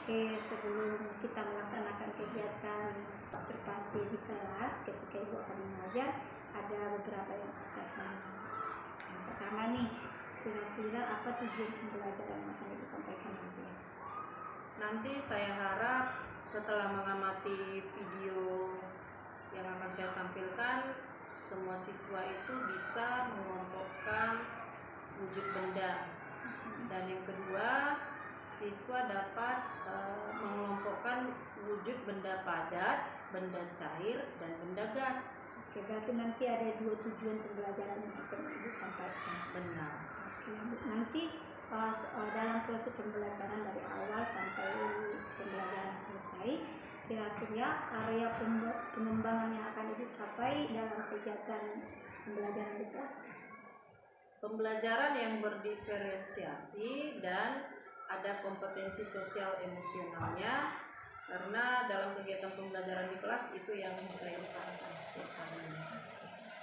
Oke, sebelum kita melaksanakan kegiatan observasi di kelas ketika Ibu akan mengajar, ada beberapa yang saya tanya. Yang pertama nih, kira-kira apa tujuan pembelajaran yang akan Ibu sampaikan nanti? Nanti saya harap setelah mengamati video yang akan saya tampilkan, semua siswa itu bisa mengelompokkan wujud benda. Dan yang kedua, siswa dapat mengelompokkan wujud benda padat, benda cair, dan benda gas. Oke, berarti nanti ada 2 tujuan pembelajaran yang akan Ibu sampaikan. Benar. Oke, nanti dalam proses pembelajaran dari awal sampai pembelajaran selesai, kira-kira area pengembangan yang akan Ibu capai dalam kegiatan pembelajaran di kelas? Pembelajaran yang berdiferensiasi dan ada kompetensi sosial emosionalnya, karena dalam kegiatan pembelajaran di kelas itu yang saya usahakan setiap hari.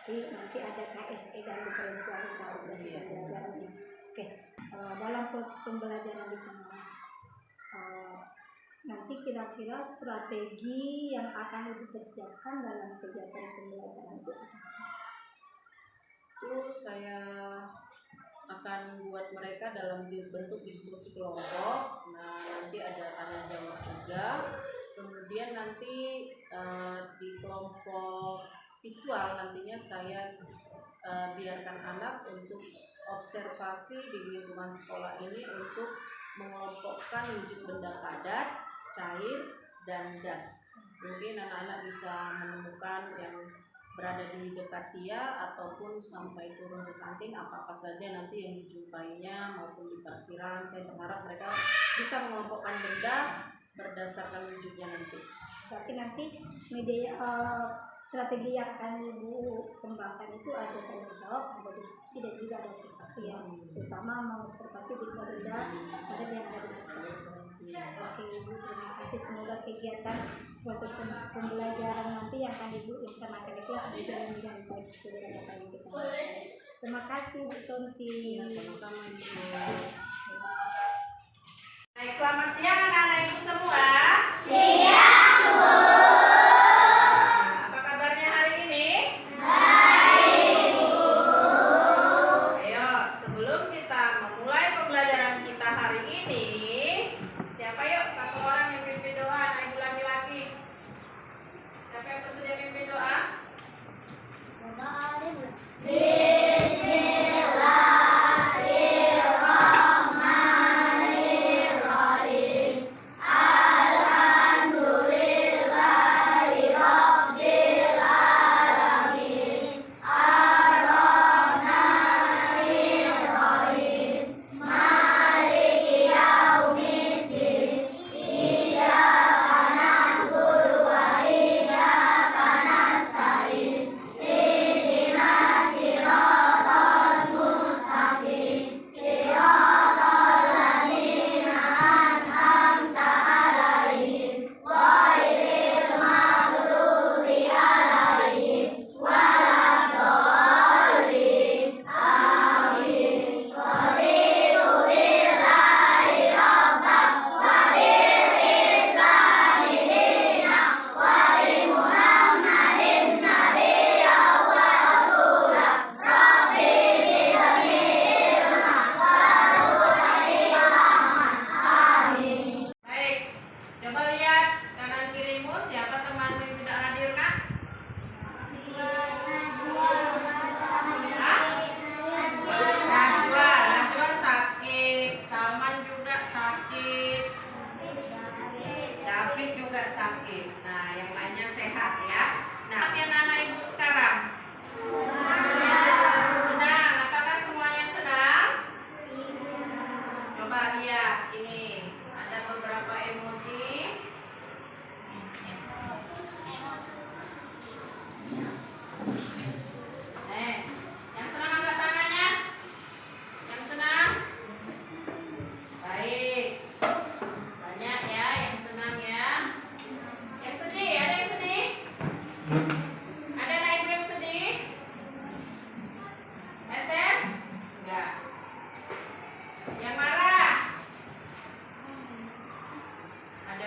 Jadi nanti ada KSE dan diferensiasi dalam proses pembelajarannya. Oke, dalam proses pembelajaran di kelas, nanti kira-kira strategi yang akan Ibu persiapkan dalam kegiatan pembelajaran itu apa? Itu saya akan buat mereka dalam bentuk diskusi kelompok. Nah, nanti ada tanya jawab juga. Kemudian nanti di kelompok visual nantinya saya biarkan anak untuk observasi di lingkungan sekolah ini untuk mengelompokkan wujud benda padat, cair, dan gas. Mungkin anak-anak bisa menemukan yang berada di dekat dia ataupun sampai turun ke kantin, apa-apa saja nanti yang dijumpainya maupun di parkiran. Saya berharap mereka bisa mengelompokkan benda berdasarkan wujudnya nanti. Berarti nanti media strategi yang akan Ibu kembangkan itu ada tanya jawab, ada diskusi, dan juga ada observasi ya. Terutama mengobservasi benda-benda pada yang ada di sekitar. Oke Ibu, terima kasih. Semoga kegiatan proses pembelajaran nanti yang akan Ibu laksanakan itu akan berjalan dengan baik sesuai dengan apa yang kita lakukan. Terima kasih Bu Sonti. Sama-sama Ibu. Baik, selamat siang anak-anak Ibu semua. Siang, Bu. Apa kabarnya hari ini? Baik, Bu. Ayo, sebelum kita memulai pembelajaran kita hari ini, siapa yuk satu orang yang pimpin doa, anak Ibu laki-laki? Siapa yang bersedia pimpin doa? Bismillahirrahmanirrahim. Alhamdulillahi rabbil alamin. Ar-Rahmanir-Rahim. Maliki yaumiddin. Iyyaka na'budu wa iyyaka nasta'in. Ihdinas siratal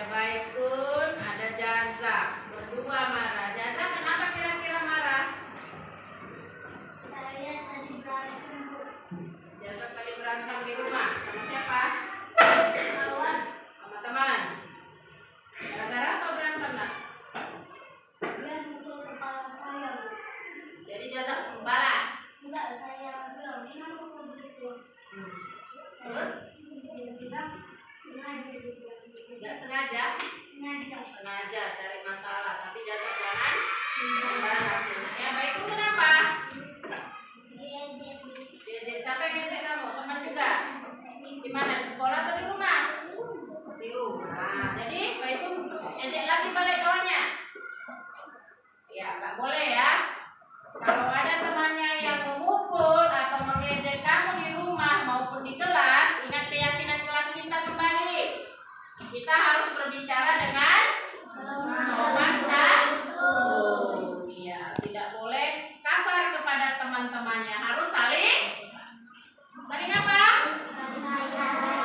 Ada Baikun, ada Jaza. Berdua marah. Jaza kenapa kira-kira marah? Saya tadi berantem Bu. Jaza tadi berantem di rumah. Sama siapa? Kawan. Sama teman. Gara-gara apa berantem nak? Dia mukul kepala saya Bu. Jadi Jaza balas. Enggak, saya bilang kenapa kau begitu? Terus? Dia bilang sengaja gitu. Nggak sengaja? Sengaja. Sengaja cari masalah. Tapi Jaza jangan balas. Ya Baikun kenapa? Dia jadi Diejek. Siapa yang ngejek kamu? Teman juga? Di mana? Di sekolah atau di rumah? Di rumah. Jadi Baikun ejek lagi balik kawannya? Ya nggak boleh ya. Kalau ada temannya yang memukul atau mengejek kamu di rumah maupun di kelas, ingat keyakinan kelas kita kembali. Kita harus berbicara dengan sopan santun. Iya, tidak boleh kasar kepada teman-temannya. Harus saling apa?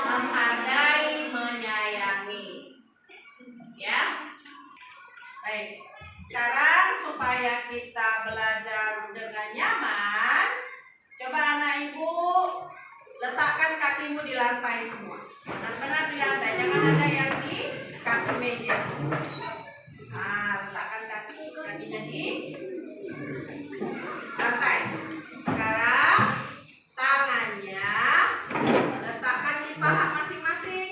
Menghargai, menyayangi. Ya. Baik. Sekarang supaya kita belajar dengan nyaman, coba anak ibu letakkan kakimu di lantai semua. Benar-benar di lantai, jangan ada yang di kaki meja. Nah, letakkan kakinya di lantai. Sekarang tangannya letakkan di paha masing-masing.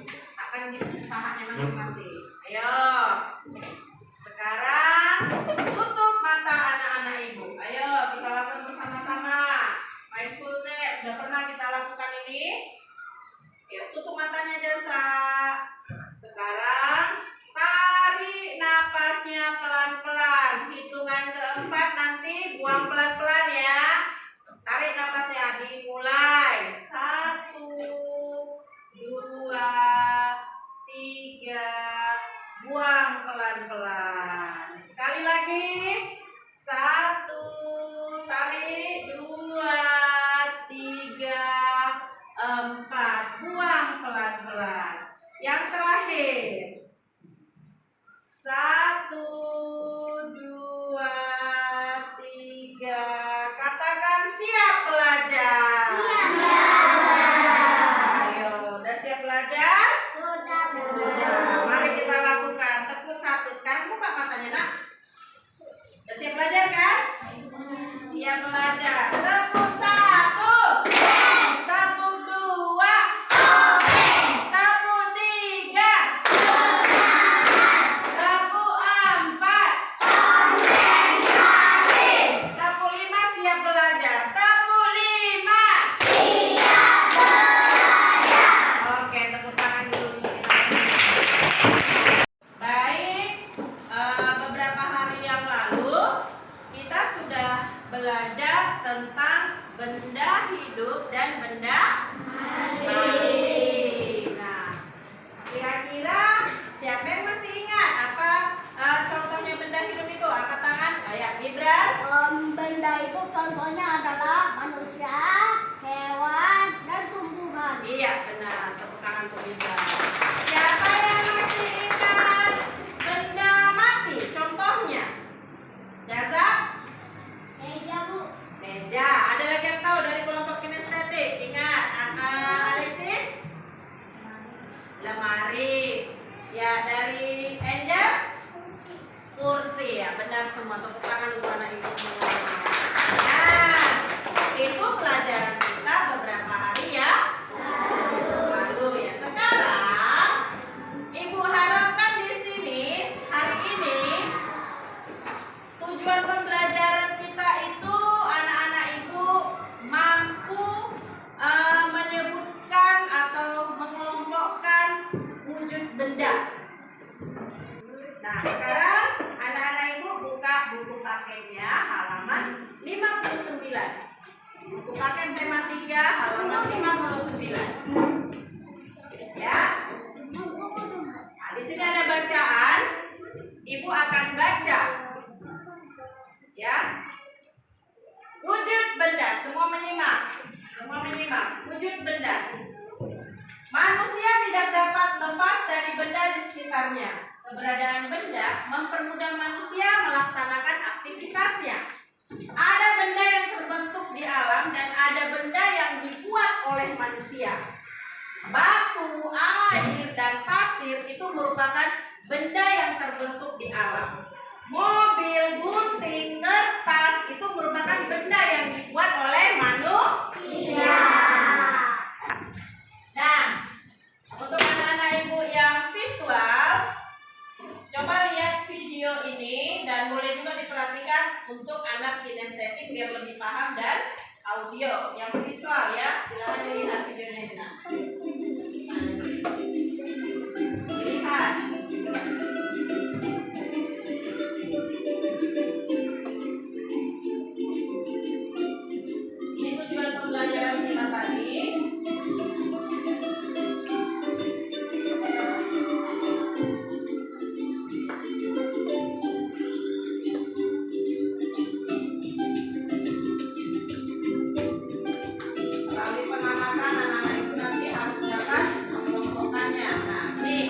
Letakkan di pahanya masing-masing. Ayo. Sekarang tutup mata anak-anak ibu. Ayo kita lakukan bersama-sama. Mindfulness, sudah pernah kita lakukan ini? Ya, tutup matanya Jaza. Sekarang tarik napasnya pelan-pelan. Hitungan keempat nanti buang pelan-pelan ya. Tarik napasnya, dimulai. 1, 2, 3. Buang pelan-pelan. Sekali lagi. 1, tarik. 2, 3, 4. Buang pelan-pelan. Yang terakhir. 1, 2, 3. Katakan siap belajar. Ayo, udah siap belajar? Sudah. Mari kita lakukan. Tepuk 1. Sekarang buka matanya nak. Udah siap belajar kan? Siap belajar. Tepuk 1. Tepuk 2. Tepuk 3. Tepuk 4. Tepuk 5. Siap belajar. Tepuk 5. Oke, tepuk tangan dulu. Baik, beberapa hari yang lalu kita sudah belajar tentang benda hidup dan benda mati. Nah, kira-kira siapa yang masih ingat apa contohnya benda hidup itu? Angkat tangan. Ayo, Gibran. Benda itu contohnya adalah manusia, hewan, dan tumbuhan. Iya, benar. Tepuk tangan untuk Gibran. Siapa yang masih ingat benda mati? Contohnya? Jaza? Meja Bu. Meja. Ada lagi yang tahu dari kelompok kinestetik? Ingat, Alexis? Lemari. Ya, dari Angel? Kursi. Ya, benar semua. Tepuk tangan untuk anak ibu semua. Nah, itu pelajaran kita beberapa hari ya lalu ya. Sekarang ibu harapkan di sini hari ini tujuan pembelajaran kita itu anak-anak ibu mampu menyebutkan atau mengelompokkan wujud benda. Nah, sekarang anak-anak ibu buka buku paketnya halaman 59. Buku paket tema 3 halaman 59. Ya. Nah, di sini ada bacaan. Ibu akan baca. Ya. Wujud benda, semua menyimak. Semua menyimak. Wujud benda. Manusia tidak dapat lepas dari benda sekitarnya. Keberadaan benda mempermudah manusia melaksanakan aktivitasnya. Ada benda yang terbentuk di alam dan ada benda yang dibuat oleh manusia. Batu, air, dan pasir itu merupakan benda yang terbentuk di alam. Mobil, gunting, kertas itu merupakan benda yang dibuat oleh manusia. Nah, untuk anak-anak ibu yang visual, coba lihat video ini dan boleh juga diperhatikan untuk anak kinestetik biar lebih paham, dan audio yang visual ya. Silakan dilihat videonya ini. Dilihat. Ini tujuan pembelajaran kita tadi. Melalui pengamatan anak-anak itu nanti harus dapat mengelompokkannya. Nah, nih,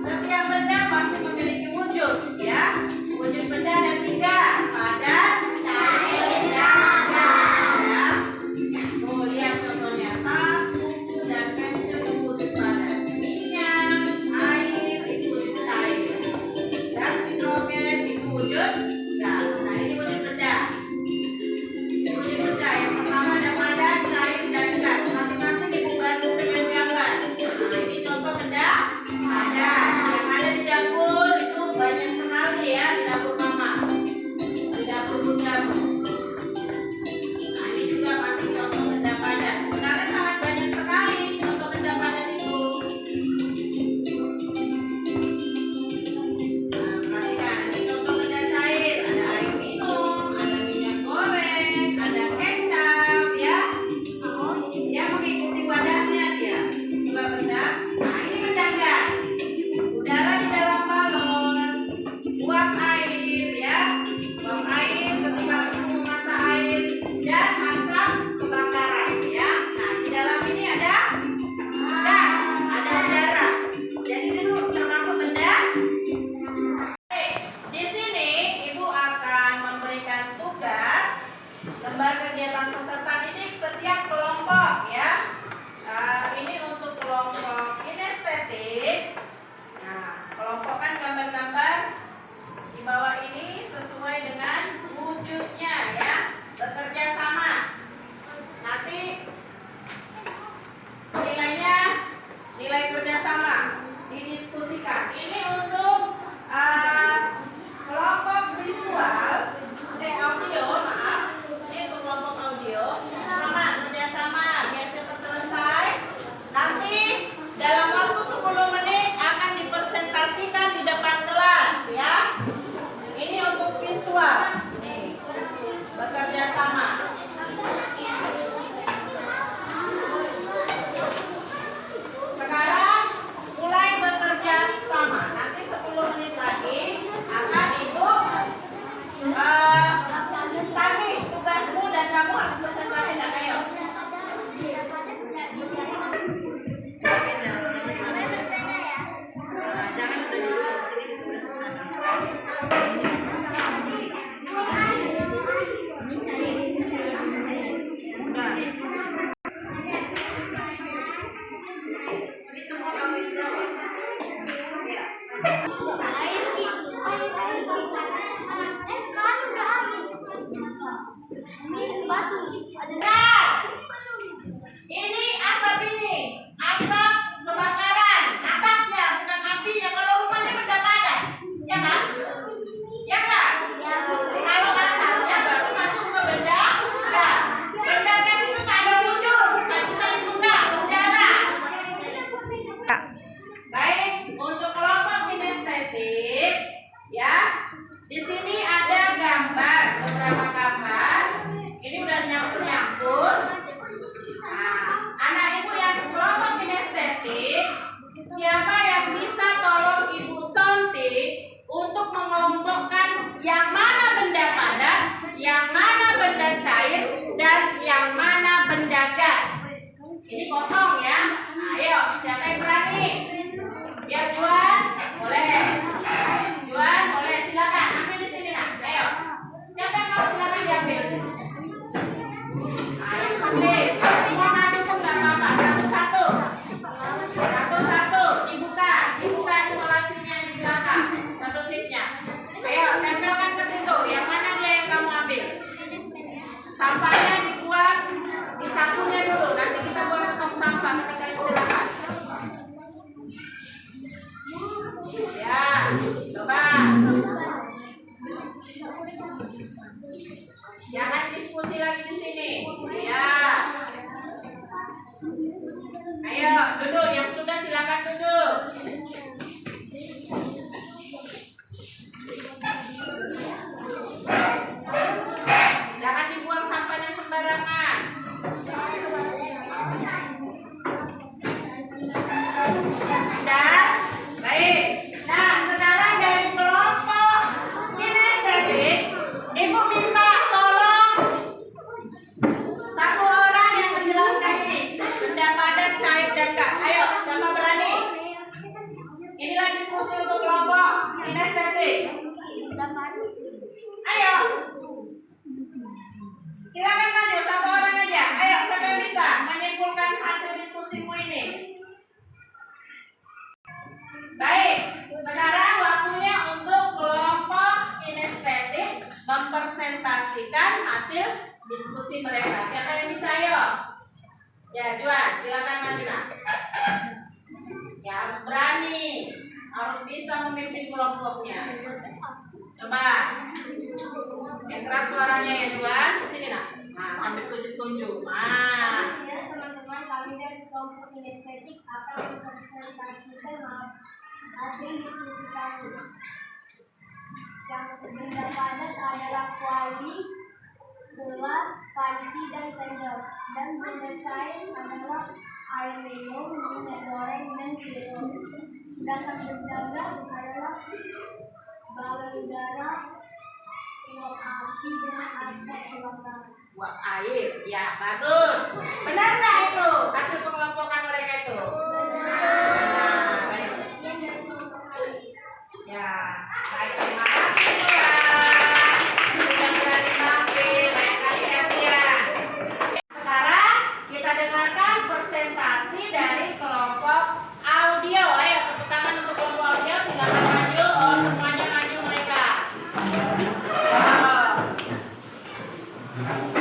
setiap benda pasti memiliki wujud, ya. Wujud benda ada 3, padat, cair, dan gas. Ya. Tuh, lihat contohnya, tas, buku, dan pensil itu wujud padat. Minyak, air itu wujud cair. Gas nitrogen itu wujud gas. Nah, ini wujud benda. Wujud benda yang pertama ada padat, cair, dan gas. Masing-masing ibu bantu dengan gambar. Nah, ini contoh benda padat. Yang ada di dapur itu banyak sekali ya, di dapur mama, di dapur bundamu. Nah, ini juga masih contoh benda padat. Sebenarnya sangat banyak sekali contoh benda padat itu. Nah, perhatikan, ini contoh benda cair. Ada air minum, ada minyak goreng, ada kecap, ya. Dia mengikuti wadahnya dia. Juga benda. Nah, ini benda gas. Udara di dalam balon, uap air, ya. Uap air ketika ibu memasak air, dan asap kebakaran, ya. Nah, di dalam ini ada gas, ada udara. Jadi itu termasuk benda. Oke, di sini ibu akan memberikan tugas lembar kegiatan peserta didik setiap kelompok, ya. Ini untuk kelompok kinestetik. Nah, kelompokkan gambar-gambar di bawah ini sesuai dengan wujudnya, ya. Bekerja sama. Nanti nilainya nilai kerjasama didiskusikan. Ini untuk kelompok visual, audio, maaf. Ini untuk kelompok audio. Sama kerjasama biar cepat selesai. Nanti dalam waktu 10 menit akan dipresentasikan di depan kelas, ya. Ini untuk visual. Nih, bekerja sama. Sekarang mulai bekerja sama. Nanti 10 menit lagi akan ibu tagih tugasmu dan kamu harus presentasikan. Ayo. Jangan udah dulu sini udah kesana. Udah. Ini semua kamu itu jawab. Ya. Ini asap ini, asap kebakaran, asapnya bukan apinya. Kalau rumahnya benda padat, ya kan? Ya kan? Kalau asapnya baru masuk ke benda gas. Benda gas itu tak ada wujud, tak bisa dibuka, udara. Baik, untuk kelompok kinestetik, ya. Di sini ada gambar, beberapa gambar. Ini udah nyampur-nyampur. Nah, anak ibu yang kelompok kinestetik, siapa yang bisa tolong ibu suntik untuk mengelompokkan yang mana benda padat, yang mana benda cair, dan yang mana benda gas? Ini kosong ya. Ayo, siapa yang berani? Biar Juan, boleh. diskusi untuk kelompok kinestetik? Ayo. Silakan maju satu orang aja. Ayo, siapa yang bisa menyimpulkan hasil diskusiku ini? Baik, sekarang waktunya untuk kelompok kinestetik mempresentasikan hasil diskusi mereka. Siapa yang bisa, ayo? Ya, Juan, silakan maju nak. Ya, harus berani, harus bisa memimpin kelompoknya. Coba, yang keras suaranya ya Juan, di sini nak. Nah, sampai tunjuk-tunjuk. Nah, Ya, teman-teman, kami dari kelompok kinestetik akan mempresentasikan hasil diskusi kami. Yang benda padat adalah kuali, gelas, panci, dan sendok. Dan benda cair adalah air minum, minyak goreng, dan sirup. Sedangkan benda gas adalah balon udara, uap api, dan asap pembakar. buat air. Ya, bagus. Benar nggak itu hasil pengelompokan mereka itu? Nah, baik. Ya, baik. Terima kasih Tuhan. Sudah berani tampil. Lain kali ya. Sekarang kita dengarkan presentasi dari kelompok audio. Ayo, tepuk tangan untuk kelompok audio. Silakan maju. Oh, semuanya maju mereka. Oh.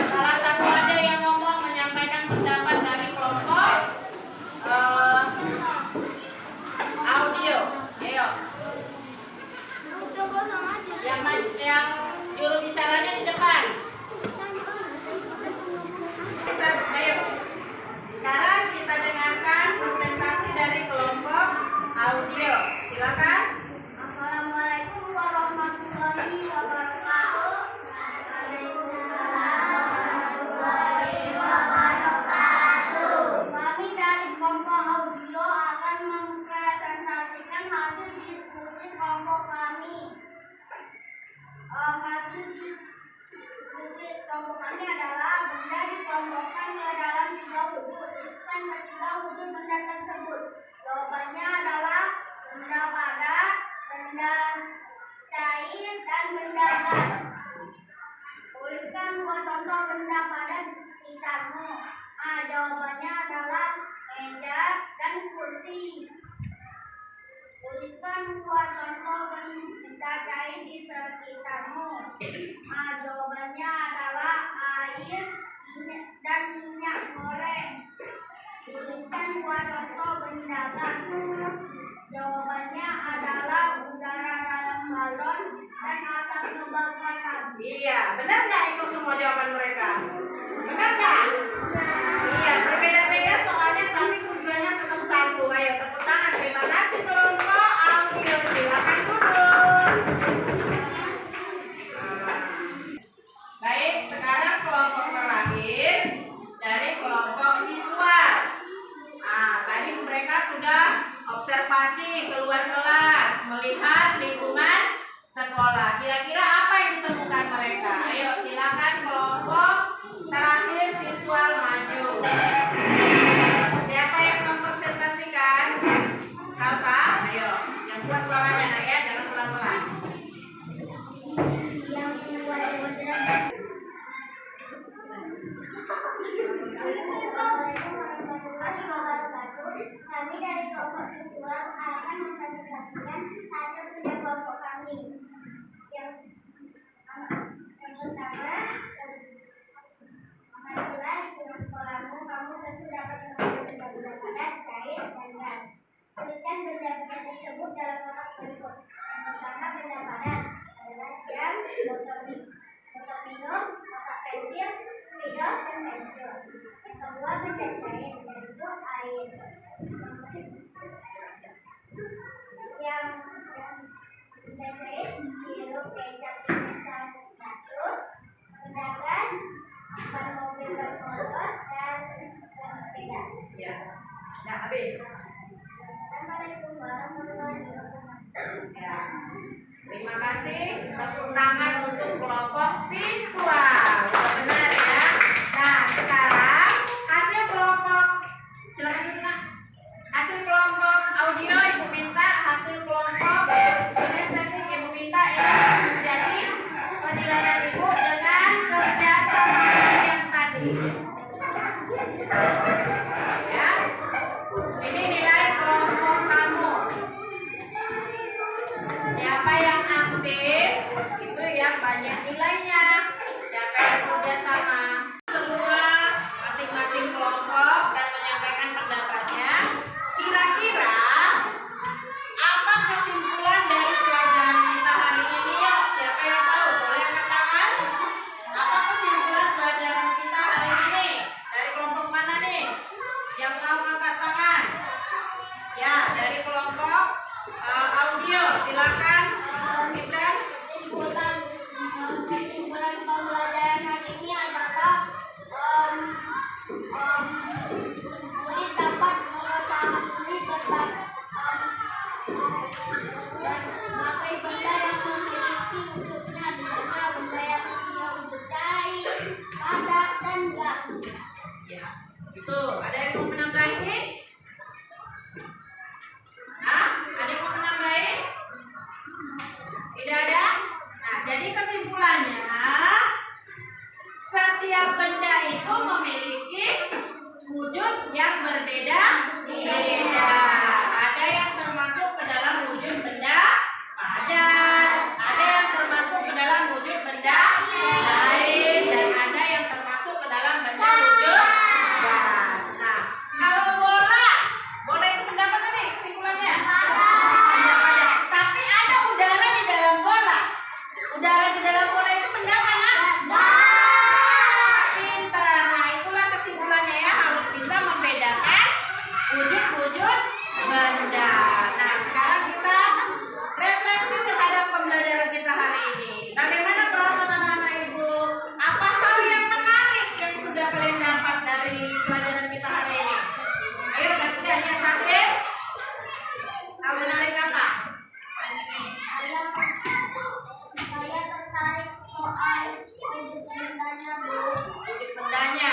Salah satu ada yang ngomong menyampaikan pendapat dari kelompok audio. Ayo. Yang juru bicaranya di depan. Ayo. Sekarang kita dengarkan presentasi dari kelompok audio. Silakan. Assalamualaikum warahmatullahi wabarakatuh. Kami dari kelompok audio akan mempresentasikan hasil diskusi kelompok kami. Hasil diskusi kelompok kami adalah benda dikelompokkan ke dalam 3 wujud. Tuliskan ketiga wujud benda tersebut. Jawabannya adalah benda padat, benda cair, dan benda gas. Tuliskan 2 contoh benda padat di sekitarmu. Jawabannya adalah meja dan kursi. Tuliskan 2 contoh benda cair di sekitarmu. Jawabannya adalah air dan minyak goreng. Tuliskan 2 contoh benda gas. Jawabannya adalah udara dalam balon dan asap kebakaran. Iya, benar nggak itu semua jawaban mereka? Benar nggak? Iya, berbeda-beda soalnya tapi tujuannya tetap satu. Ayo, tepuk tangan. Terima kasih kelompok audio. Silakan duduk. Baik, sekarang kelompok terakhir dari kelompok visual. Tadi mereka sudah observasi keluar kelas, melihat lingkungan sekolah. Kira-kira apa yang ditemukan mereka? Ayo, silakan kelompok terakhir visual maju. Siapa yang mempresentasikan? Salsa, ayo. Yang kuat suaranya, nak ya, jangan pelan-pelan. Kami dari kelompok visual akan mempresentasikan hasil kerja kelompok kami. Yang pertama, apabila di tengah sekolahmu kamu tentu dapat menemukan benda-benda padat, cair, dan gas. Tuliskan benda-benda tersebut dalam kotak berikut. Yang pertama, benda padat adalah jam, botol minum, kotak pensil, spidol, dan pensil. Yang kedua, benda cair yaitu air. Yang benda cair, sirup, kecap, minyak, saus, catur, sedangkan ban mobil bermotor, dan sepeda. Ya, nah habis. Assalamualaikum warahmatullahi wabarakatuh. Ya. Terima kasih. Tepuk tangan untuk kelompok visual. Sudah benar ya. Nah, sekarang hasil kelompok, silakan Ibu, Nak. Hasil kelompok audio Ibu minta hasil kelompok Siapa yang aktif itu yang banyak nilainya. Siapa yang sudah sama semua masing-masing kelompok dan menyampaikan pendapatnya. Kira-kira apa kesimpulan dari pelajaran kita hari ini? Yuk, siapa yang tahu? Boleh angkat tangan. Apa kesimpulan pelajaran kita hari ini? Dari kelompok mana nih? Yang mau angkat tangan? Ya, dari kelompok audio. Silakan. Kita Kesimpulan pembelajaran hari ini adalah murid dapat mengetahui berbagai benda yang memiliki wujudnya, misalnya benda yang menyertai, padat, dan gas. ya. Itu, ada yang mau menambahin? Hah? Ada yang mau menambahin? Tidak ada? Nah, jadi kesimpulannya setiap benda itu memiliki wujud yang berbeda-beda. Ada yang termasuk ke dalam wujud benda padat, ada yang termasuk ke dalam wujud benda lain, dan ada yang termasuk ke dalam benda wujud gas. Nah, kalau bola itu benda apa tadi kesimpulannya? Benda padat. Tapi ada udara di dalam bola. Udara di dalam bola itu benda mana? Pintar. Nah, itulah kesimpulannya ya, harus bisa membedakan wujud-wujud benda. Nah, sekarang kita refleksi terhadap pembelajaran kita hari ini. Bagaimana perasaan anak-anak ibu? Apa hal yang menarik yang sudah kalian dapat dari pelajaran kita hari ini? Ayo, gantian yang satu. Hal menarik apa? Saya tertarik soal wujud bendanya, Bu. Wujud bendanya.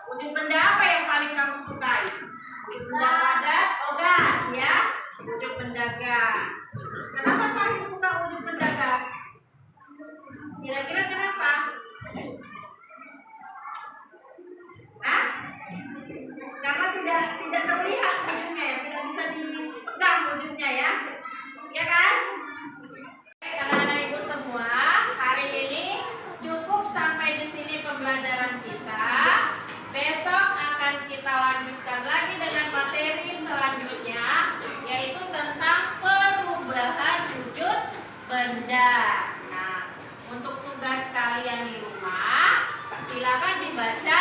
Wujud benda apa yang paling kamu sukai? Wujud benda padat, gas ya. Wujud benda gas. Kenapa Sahih suka wujud benda gas? Kira-kira kenapa? Hah? Karena tidak terlihat wujudnya ya, tidak bisa dipegang wujudnya ya. Ya kan? Anak-anak ibu semua, hari ini cukup sampai di sini pembelajaran kita. Besok akan kita lanjutkan lagi dengan materi selanjutnya, yaitu tentang perubahan wujud benda. Nah, untuk tugas kalian di rumah, silakan dibaca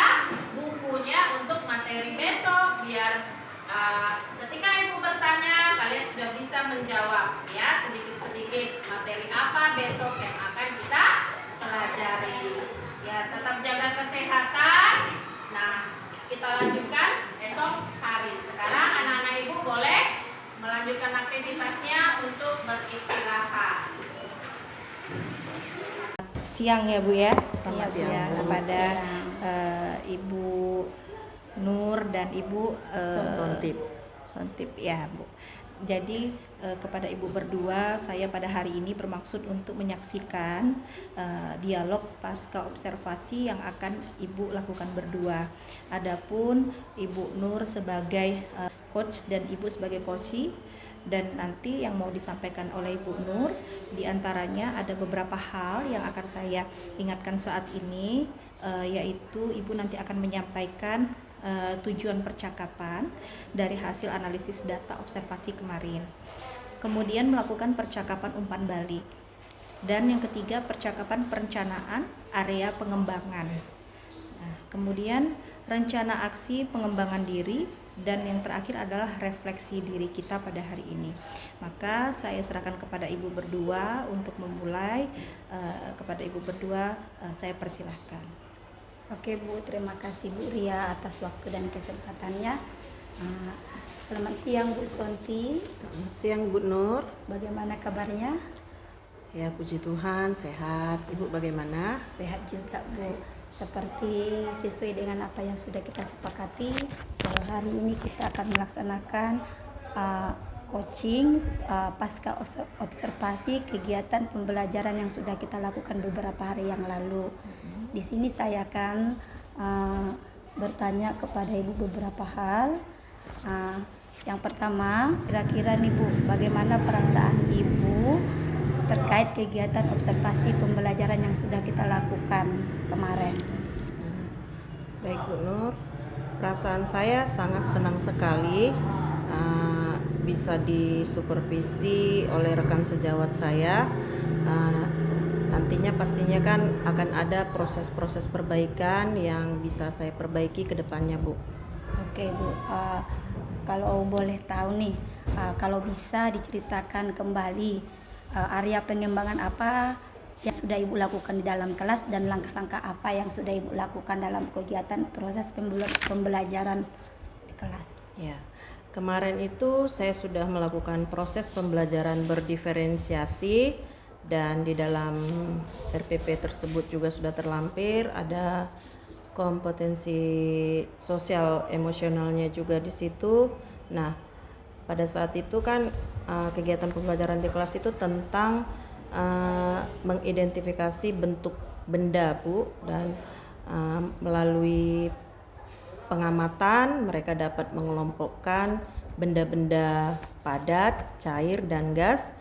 bukunya untuk materi besok, biar ketika ibu bertanya, kalian sudah bisa menjawab ya, sedikit-sedikit materi apa besok yang akan kita pelajari. Ya, tetap jaga kesehatan. Nah, kita lanjutkan esok hari. Sekarang anak-anak ibu boleh melanjutkan aktivitasnya untuk beristirahat. Siang ya Bu ya, Selamat siang siang, Bu. kepada Ibu Nur dan Ibu Sontip ya Bu. Jadi kepada Ibu berdua, saya pada hari ini bermaksud untuk menyaksikan dialog pasca observasi yang akan Ibu lakukan berdua. Adapun Ibu Nur sebagai coach dan Ibu sebagai coachee, dan nanti yang mau disampaikan oleh Ibu Nur diantaranya ada beberapa hal yang akan saya ingatkan saat ini, yaitu Ibu nanti akan menyampaikan tujuan percakapan dari hasil analisis data observasi kemarin, kemudian melakukan percakapan umpan balik, dan yang ketiga percakapan perencanaan area pengembangan. Nah, kemudian rencana aksi pengembangan diri, dan yang terakhir adalah refleksi diri kita pada hari ini. Maka saya serahkan kepada Ibu berdua untuk memulai. Kepada Ibu berdua saya persilahkan. Oke Bu, terima kasih Bu Ria atas waktu dan kesempatannya. Selamat siang Bu Sonti. Selamat siang Bu Nur. Bagaimana kabarnya? Ya puji Tuhan sehat. Ibu bagaimana? Sehat juga Bu. Seperti sesuai dengan apa yang sudah kita sepakati, bahwa hari ini kita akan melaksanakan coaching pasca observasi kegiatan pembelajaran yang sudah kita lakukan beberapa hari yang lalu. Di sini saya akan bertanya kepada Ibu beberapa hal. Yang pertama, kira-kira nih Bu, bagaimana perasaan Ibu terkait kegiatan observasi pembelajaran yang sudah kita lakukan kemarin. Baik Bu Nur, perasaan saya sangat senang sekali bisa disupervisi oleh rekan sejawat saya. Nantinya pastinya kan akan ada proses-proses perbaikan yang bisa saya perbaiki ke depannya Bu. Oke Bu, kalau boleh tahu nih, kalau bisa diceritakan kembali area pengembangan apa yang sudah Ibu lakukan di dalam kelas dan langkah-langkah apa yang sudah Ibu lakukan dalam kegiatan proses pembelajaran di kelas. Ya, kemarin itu saya sudah melakukan proses pembelajaran berdiferensiasi dan di dalam RPP tersebut juga sudah terlampir ada kompetensi sosial emosionalnya juga di situ. Nah, pada saat itu kan kegiatan pembelajaran di kelas itu tentang mengidentifikasi bentuk benda Bu, dan melalui pengamatan mereka dapat mengelompokkan benda-benda padat, cair, dan gas.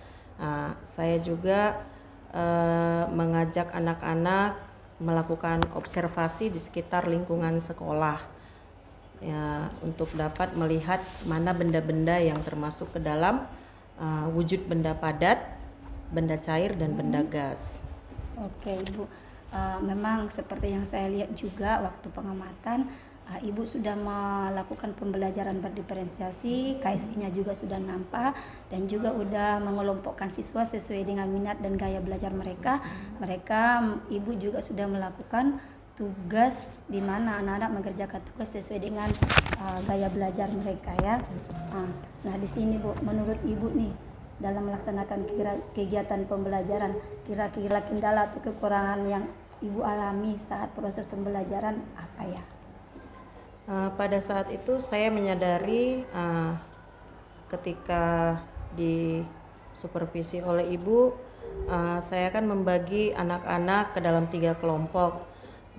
Saya juga mengajak anak-anak melakukan observasi di sekitar lingkungan sekolah ya, untuk dapat melihat mana benda-benda yang termasuk ke dalam wujud benda padat, benda cair, dan benda gas. Oke Ibu, memang seperti yang saya lihat juga waktu pengamatan, Ibu sudah melakukan pembelajaran berdiferensiasi, KSI-nya juga sudah nampak, dan juga sudah mengelompokkan siswa sesuai dengan minat dan gaya belajar mereka. Ibu juga sudah melakukan tugas di mana anak-anak mengerjakan tugas sesuai dengan gaya belajar mereka ya. Nah di sini Bu, menurut Ibu nih dalam melaksanakan kegiatan pembelajaran, kira-kira kendala atau kekurangan yang Ibu alami saat proses pembelajaran apa ya? Pada saat itu saya menyadari ketika disupervisi oleh Ibu, saya akan membagi anak-anak ke dalam 3 kelompok,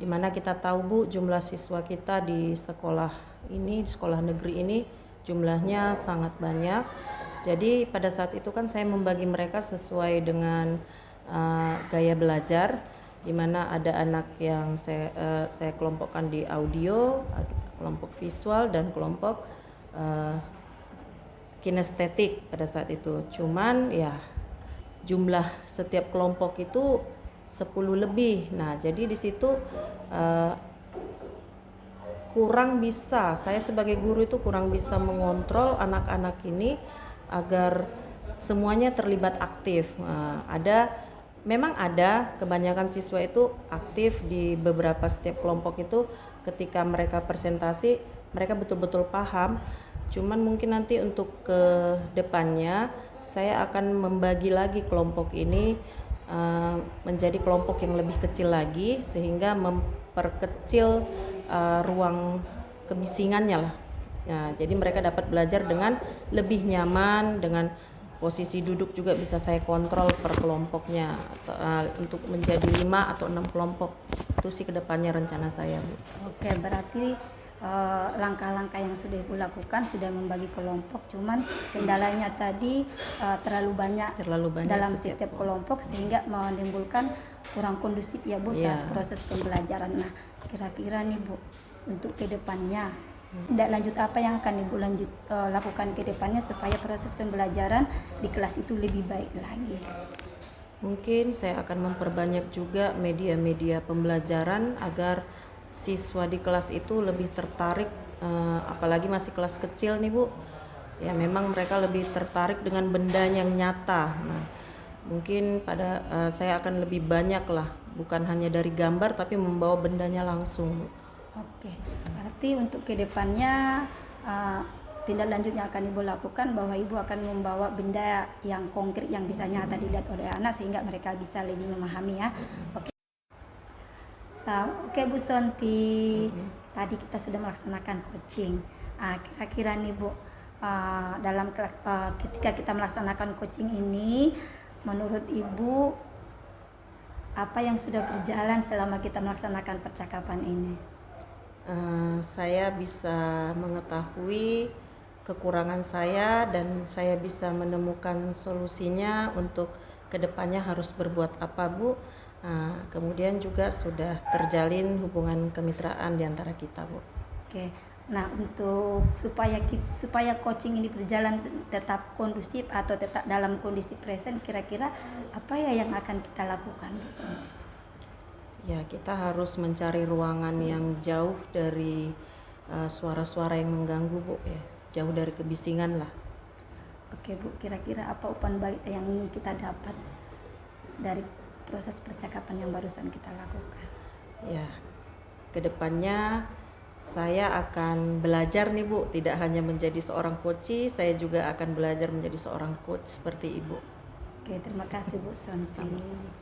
dimana kita tahu Bu, jumlah siswa kita di sekolah ini, di sekolah negeri ini jumlahnya sangat banyak. Jadi pada saat itu kan saya membagi mereka sesuai dengan gaya belajar, dimana ada anak yang saya kelompokkan di audio, kelompok visual, dan kelompok kinestetik pada saat itu. Cuman ya jumlah setiap kelompok itu 10 lebih. Nah, jadi di situ kurang bisa, saya sebagai guru itu kurang bisa mengontrol anak-anak ini agar semuanya terlibat aktif. Memang ada kebanyakan siswa itu aktif di beberapa setiap kelompok itu, ketika mereka presentasi mereka betul-betul paham. Cuman mungkin nanti untuk ke depannya saya akan membagi lagi kelompok ini menjadi kelompok yang lebih kecil lagi, sehingga memperkecil ruang kebisingannya lah. Nah, jadi mereka dapat belajar dengan lebih nyaman, dengan posisi duduk juga bisa saya kontrol per kelompoknya, untuk menjadi 5 atau 6 kelompok. Itu sih kedepannya rencana saya Bu. Oke, berarti langkah-langkah yang sudah Ibu lakukan sudah membagi kelompok, cuman kendalanya tadi terlalu banyak dalam setiap kelompok sehingga menimbulkan kurang kondusif ya Bu saat proses pembelajaran. Nah, kira-kira nih Bu, untuk kedepannya tindak lanjut apa yang akan Ibu lakukan ke depannya supaya proses pembelajaran di kelas itu lebih baik lagi? Mungkin saya akan memperbanyak juga media-media pembelajaran agar siswa di kelas itu lebih tertarik, apalagi masih kelas kecil nih Bu. Ya memang mereka lebih tertarik dengan benda yang nyata. Nah, mungkin saya akan lebih banyak lah, bukan hanya dari gambar tapi membawa bendanya langsung Bu. Oke, berarti untuk kedepannya tindak lanjutnya akan Ibu lakukan bahwa Ibu akan membawa benda yang konkret yang bisa nyata dilihat oleh anak sehingga mereka bisa lebih memahami ya. Oke Bu Sonti, tadi kita sudah melaksanakan coaching. Kira-kira nih Bu, ketika kita melaksanakan coaching ini, menurut Ibu apa yang sudah berjalan selama kita melaksanakan percakapan ini? Saya bisa mengetahui kekurangan saya dan saya bisa menemukan solusinya untuk kedepannya harus berbuat apa Bu. Kemudian juga sudah terjalin hubungan kemitraan di antara kita Bu. Oke. Nah, untuk supaya coaching ini berjalan tetap kondusif atau tetap dalam kondisi present, kira-kira apa ya yang akan kita lakukan, Bu? Ya, kita harus mencari ruangan yang jauh dari suara-suara yang mengganggu Bu, ya, jauh dari kebisingan lah. Oke Bu, kira-kira apa umpan balik yang ingin kita dapat dari proses percakapan yang barusan kita lakukan? Ya, kedepannya saya akan belajar nih Bu, tidak hanya menjadi seorang coach, saya juga akan belajar menjadi seorang coach seperti Ibu. Oke, terima kasih Bu Sonti. Sama-sama.